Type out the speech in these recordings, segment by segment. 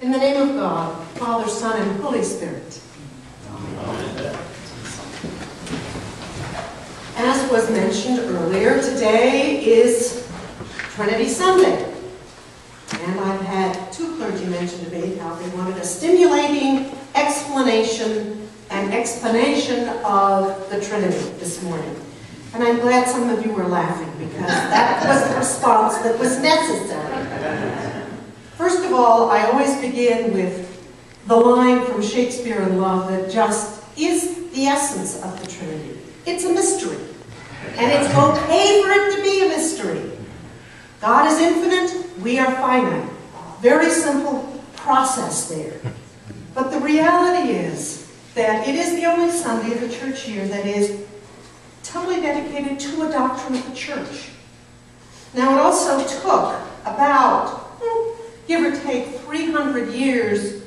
In the name of God, Father, Son, and Holy Spirit. As was mentioned earlier, today is Trinity Sunday. And I've had two clergymen to debate how they wanted a stimulating explanation and explanation of the Trinity this morning. And I'm glad some of you were laughing because that was the response that was necessary. First of all, I always begin with the line from Shakespeare in Love that just is the essence of the Trinity. It's a mystery. And it's okay for it to be a mystery. God is infinite, we are finite. Very simple process there. But the reality is that it is the only Sunday of the church year that is totally dedicated to a doctrine of the church. Now, it also took about, give or take, 300 years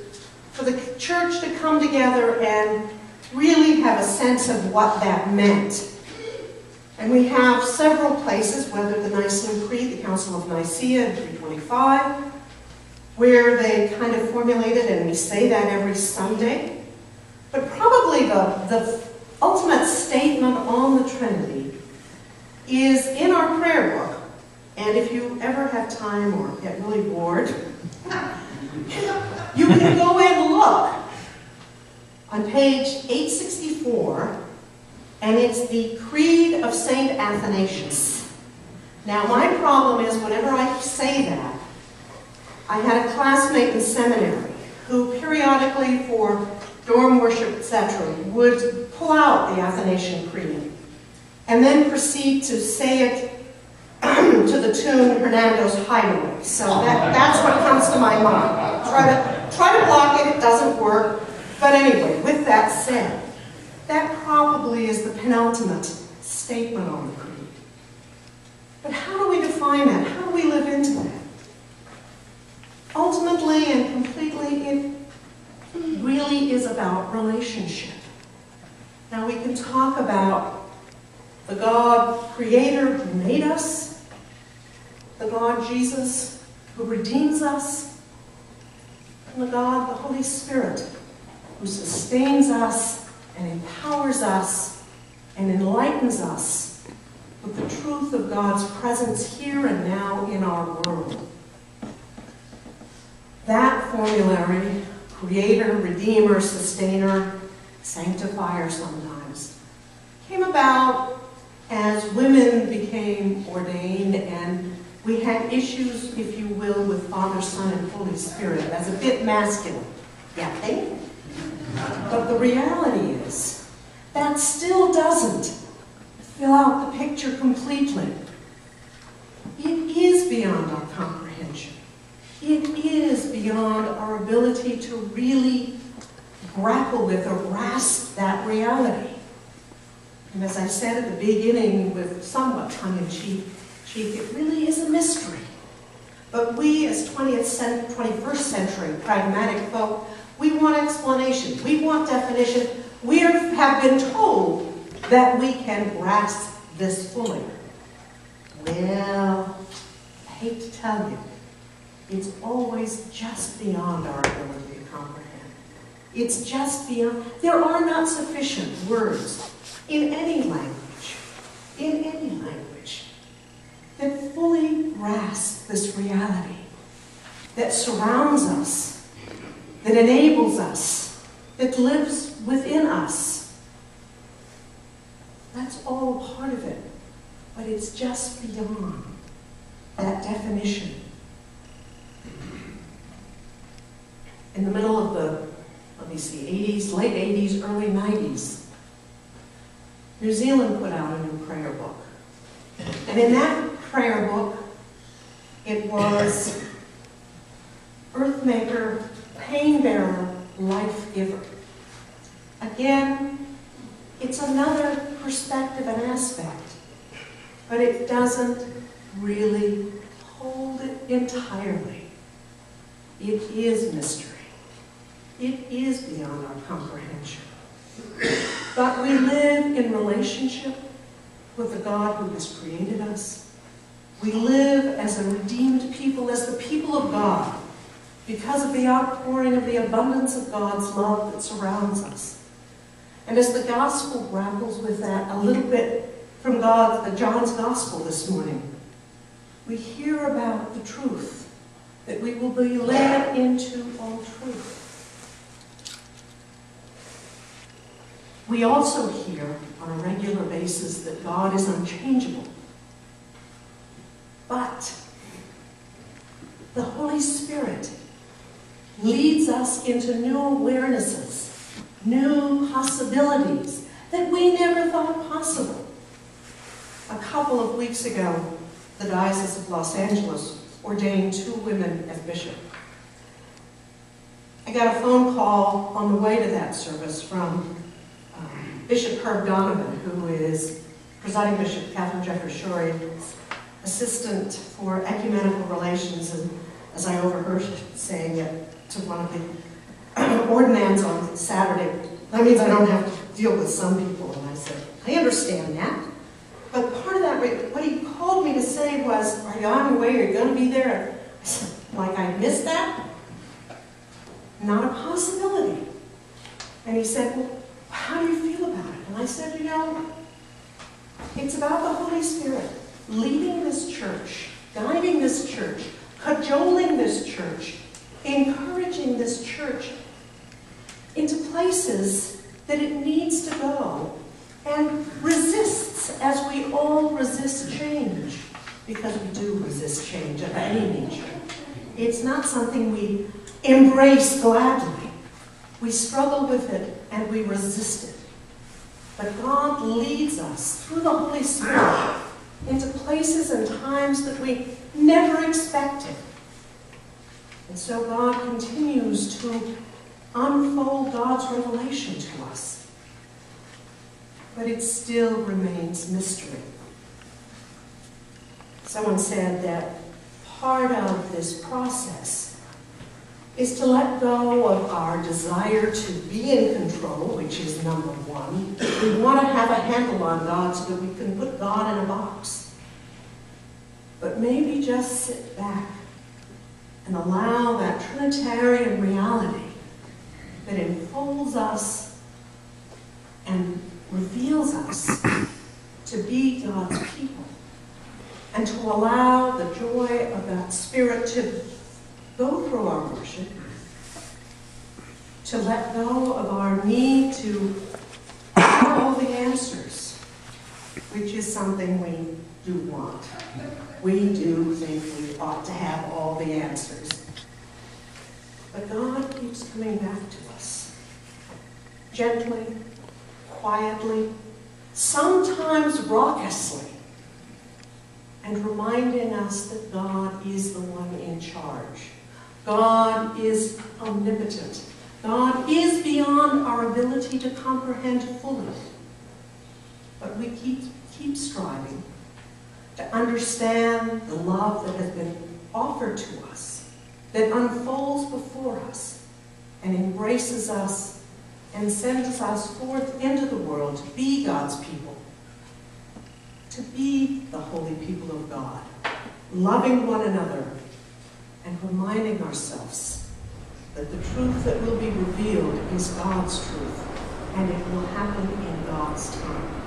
for the church to come together and really have a sense of what that meant. And we have several places, whether the Nicene Creed, the Council of Nicaea in 325, where they kind of formulated, and we say that every Sunday. But probably the ultimate statement on the Trinity is in our prayer book. And if you ever have time or get really bored, you can go and look on page 864, and it's the Creed of St. Athanasius. Now, my problem is whenever I say that, I had a classmate in seminary who periodically for dorm worship, etc., would pull out the Athanasian Creed and then proceed to say it to the tune Hernando's Hideaway. So that's what comes to my mind. Try to block it, it doesn't work. But anyway, with that said, that probably is the penultimate statement on the creed. But how do we define that? How do we live into that? Ultimately and completely, it really is about relationship. Now we can talk about the God Creator who made us, the God Jesus who redeems us, and the God, the Holy Spirit, who sustains us and empowers us and enlightens us with the truth of God's presence here and now in our world. That formulary, Creator, Redeemer, Sustainer, Sanctifier sometimes, came about as women became ordained and we had issues, if you will, with Father, Son, and Holy Spirit as a bit masculine. Yeah, think? But the reality is, that still doesn't fill out the picture completely. It is beyond our comprehension. It is beyond our ability to really grapple with or grasp that reality. And as I said at the beginning with somewhat tongue-in-cheek, it really is a mystery. But we as 21st century pragmatic folk, we want explanation, we want definition. We have been told that we can grasp this fully. Well, I hate to tell you, it's always just beyond our ability to comprehend. It's just beyond. There are not sufficient words in any language, that fully grasp this reality, that surrounds us, that enables us, that lives within us. That's all part of it, but it's just beyond that definition. In the middle of the, let me see, 80s, late 80s, early 90s, New Zealand put out a new prayer book. And in that prayer book, it was Earthmaker, Pain Bearer, Life Giver. Again, it's another perspective and aspect, but it doesn't really hold it entirely. It is mystery. It is beyond our comprehension. But we live in relationship with the God who has created us. We live as a redeemed people, as the people of God, because of the outpouring of the abundance of God's love that surrounds us. And as the gospel grapples with that a little bit from John's gospel this morning, we hear about the truth, that we will be led into all truth. We also hear on a regular basis that God is unchangeable. But the Holy Spirit leads us into new awarenesses, new possibilities that we never thought possible. A couple of weeks ago, the Diocese of Los Angeles ordained 2 women as bishop. I got a phone call on the way to that service from Bishop Herb Donovan, who is presiding bishop, Catherine Jeffers Shorey's assistant for ecumenical relations, and as I overheard saying it to one of the ordinands on Saturday, that means I don't have to deal with some people. And I said, I understand that. But part of that, what he called me to say was, are you on your way? Are you going to be there? I said, like I missed that? Not a possibility. And he said, well, how do you feel about it? And I said, you know, it's about the Holy Spirit leading this church, guiding this church, cajoling this church, encouraging this church into places that it needs to go, and resists as we all resist change, because we do resist change of any nature. It's not something we embrace gladly. We struggle with it and we resist it. But God leads us through the Holy Spirit into places and times that we never expected. And so God continues to unfold God's revelation to us. But it still remains mystery. Someone said that part of this process is to let go of our desire to be in control, which is number one. We want to have a handle on God so that we can put God in a box. But maybe just sit back and allow that Trinitarian reality that enfolds us and reveals us to be God's people, and to allow the joy of that Spirit to go through our worship, to let go of our need to have all the answers, which is something we do want. We do think we ought to have all the answers. But God keeps coming back to us, gently, quietly, sometimes raucously, and reminding us that God is the one in charge. God is omnipotent. God is beyond our ability to comprehend fully. But we keep striving to understand the love that has been offered to us, that unfolds before us and embraces us and sends us forth into the world to be God's people, to be the holy people of God, loving one another and reminding ourselves that the truth that will be revealed is God's truth, and it will happen in God's time.